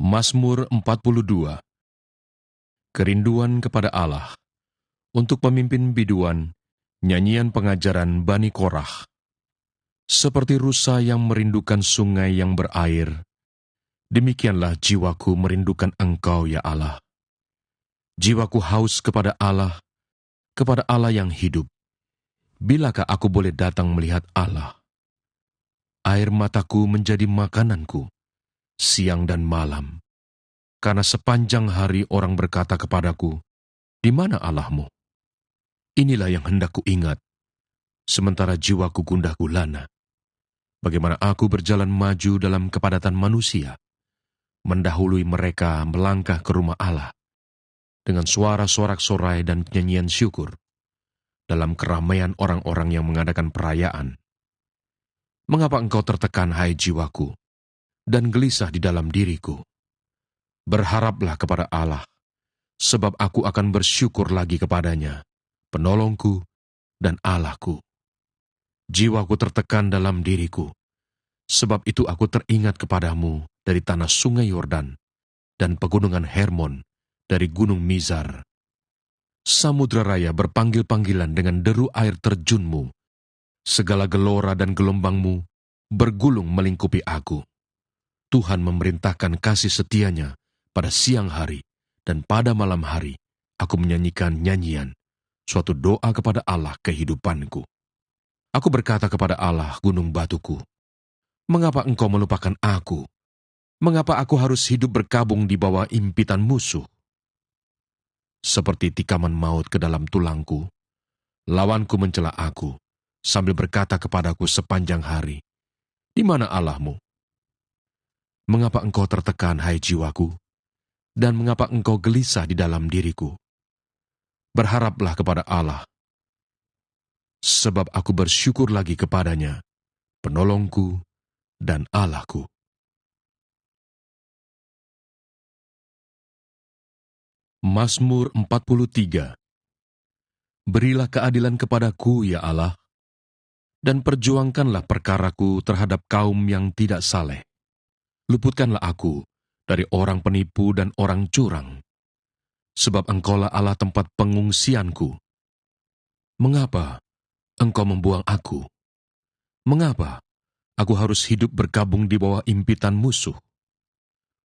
Mazmur 42. Kerinduan kepada Allah. Untuk pemimpin biduan, nyanyian pengajaran Bani Korah. Seperti rusa yang merindukan sungai yang berair, demikianlah jiwaku merindukan Engkau, ya Allah. Jiwaku haus kepada Allah yang hidup. Bilakah aku boleh datang melihat Allah? Air mataku menjadi makananku, siang dan malam. Karena sepanjang hari orang berkata kepadaku, "Di mana Allahmu?" Inilah yang hendak ku ingat, sementara jiwaku gundah gulana. Bagaimana aku berjalan maju dalam kepadatan manusia, mendahului mereka melangkah ke rumah Allah, dengan suara sorak-sorai dan nyanyian syukur, dalam keramaian orang-orang yang mengadakan perayaan. Mengapa engkau tertekan, hai jiwaku, dan gelisah di dalam diriku? Berharaplah kepada Allah, sebab aku akan bersyukur lagi kepadanya, penolongku dan Allahku. Jiwaku tertekan dalam diriku, sebab itu aku teringat kepadamu dari tanah sungai Yordan dan pegunungan Hermon dari gunung Mizar. Samudra raya berpanggil-panggilan dengan deru air terjunmu. Segala gelora dan gelombangmu bergulung melingkupi aku. Tuhan memerintahkan kasih setianya pada siang hari, dan pada malam hari aku menyanyikan nyanyian, suatu doa kepada Allah kehidupanku. Aku berkata kepada Allah, gunung batuku, "Mengapa engkau melupakan aku? Mengapa aku harus hidup berkabung di bawah impitan musuh?" Seperti tikaman maut ke dalam tulangku, lawanku mencela aku, sambil berkata kepadaku sepanjang hari, "Di mana Allahmu?" Mengapa engkau tertekan, hai jiwaku? Dan mengapa engkau gelisah di dalam diriku? Berharaplah kepada Allah, sebab aku bersyukur lagi kepadanya, penolongku dan Allahku. Mazmur 43. Berilah keadilan kepadaku, ya Allah, dan perjuangkanlah perkaraku terhadap kaum yang tidak saleh. Luputkanlah aku dari orang penipu dan orang curang, sebab Engkaulah Allah tempat pengungsianku. Mengapa Engkau membuang aku? Mengapa aku harus hidup berkabung di bawah impitan musuh?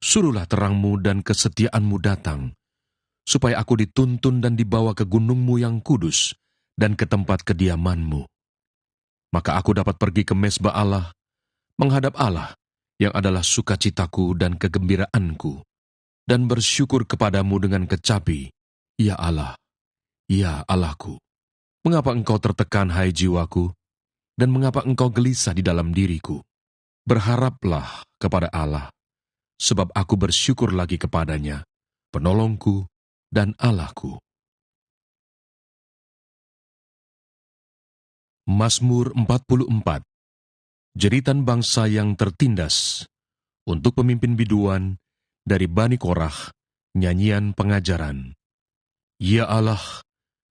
Suruhlah terangmu dan kesetiaanmu datang, supaya aku dituntun dan dibawa ke gunungmu yang kudus dan ke tempat kediamanmu. Maka aku dapat pergi ke mezbah Allah, menghadap Allah yang adalah sukacitaku dan kegembiraanku, dan bersyukur kepadamu dengan kecapi, ya Allah, ya Allahku. Mengapa engkau tertekan, hai jiwaku, dan mengapa engkau gelisah di dalam diriku? Berharaplah kepada Allah, sebab aku bersyukur lagi kepadanya, penolongku dan Allahku. Mazmur 44. Jeritan bangsa yang tertindas. Untuk pemimpin biduan dari Bani Korah, nyanyian pengajaran. Ya Allah,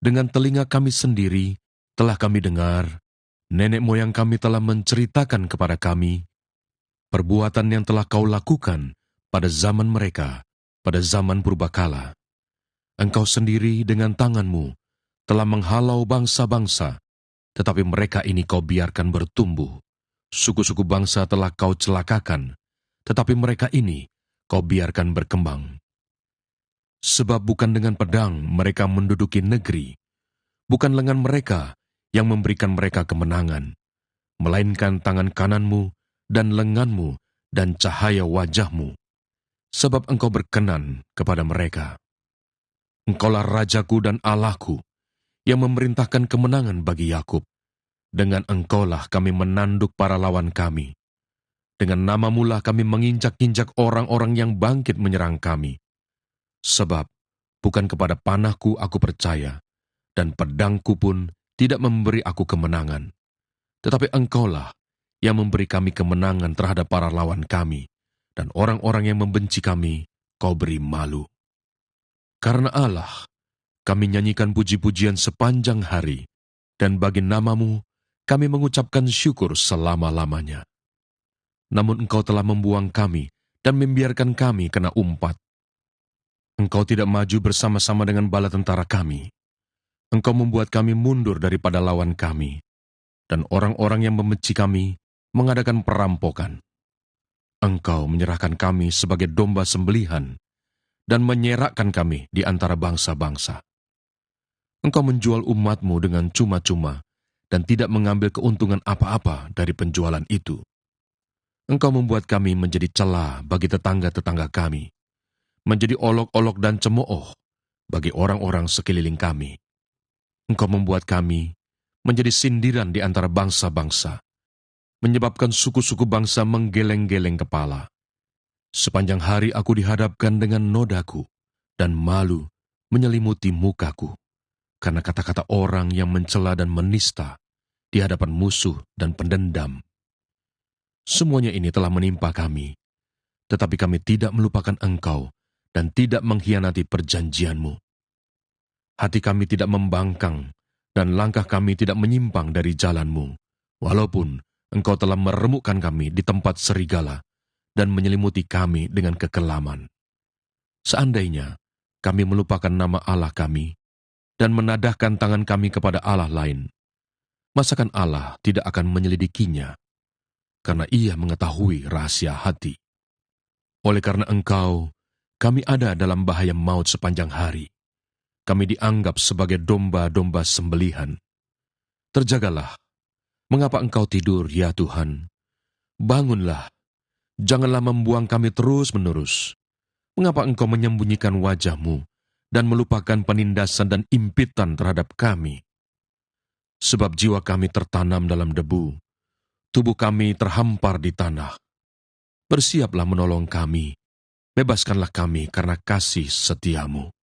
dengan telinga kami sendiri telah kami dengar, nenek moyang kami telah menceritakan kepada kami, perbuatan yang telah kau lakukan pada zaman mereka, pada zaman purbakala. Engkau sendiri dengan tanganmu telah menghalau bangsa-bangsa, tetapi mereka ini kau biarkan bertumbuh. Suku-suku bangsa telah kau celakakan, tetapi mereka ini kau biarkan berkembang. Sebab bukan dengan pedang mereka menduduki negeri, bukan lengan mereka yang memberikan mereka kemenangan, melainkan tangan kananmu dan lenganmu dan cahaya wajahmu, sebab engkau berkenan kepada mereka. Engkaulah Rajaku dan Allahku, yang memerintahkan kemenangan bagi Yakub. Dengan engkaulah kami menanduk para lawan kami. Dengan namamulah kami menginjak-injak orang-orang yang bangkit menyerang kami. Sebab bukan kepada panahku aku percaya, dan pedangku pun tidak memberi aku kemenangan. Tetapi engkaulah yang memberi kami kemenangan terhadap para lawan kami, dan orang-orang yang membenci kami kau beri malu. Karena Allah, kami nyanyikan puji-pujian sepanjang hari, dan bagi namamu kami mengucapkan syukur selama-lamanya. Namun engkau telah membuang kami dan membiarkan kami kena umpat. Engkau tidak maju bersama-sama dengan bala tentara kami. Engkau membuat kami mundur daripada lawan kami, dan orang-orang yang membenci kami mengadakan perampokan. Engkau menyerahkan kami sebagai domba sembelihan dan menyerakkan kami di antara bangsa-bangsa. Engkau menjual umat-Mu dengan cuma-cuma dan tidak mengambil keuntungan apa-apa dari penjualan itu. Engkau membuat kami menjadi celah bagi tetangga-tetangga kami, menjadi olok-olok dan cemooh bagi orang-orang sekeliling kami. Engkau membuat kami menjadi sindiran di antara bangsa-bangsa, menyebabkan suku-suku bangsa menggeleng-geleng kepala. Sepanjang hari aku dihadapkan dengan nodaku, dan malu menyelimuti mukaku, karena kata-kata orang yang mencela dan menista di hadapan musuh dan pendendam. Semuanya ini telah menimpa kami, tetapi kami tidak melupakan Engkau dan tidak mengkhianati perjanjian-Mu. Hati kami tidak membangkang, dan langkah kami tidak menyimpang dari jalan-Mu, walaupun Engkau telah meremukkan kami di tempat serigala dan menyelimuti kami dengan kekelaman. Seandainya kami melupakan nama Allah kami dan menadahkan tangan kami kepada Allah lain, masakan Allah tidak akan menyelidikinya, karena Ia mengetahui rahasia hati. Oleh karena Engkau, kami ada dalam bahaya maut sepanjang hari. Kami dianggap sebagai domba-domba sembelihan. Terjagalah, mengapa Engkau tidur, ya Tuhan? Bangunlah, janganlah membuang kami terus-menerus. Mengapa Engkau menyembunyikan wajah-Mu dan melupakan penindasan dan impitan terhadap kami? Sebab jiwa kami tertanam dalam debu, tubuh kami terhampar di tanah. Bersiaplah menolong kami, bebaskanlah kami karena kasih setia-Mu.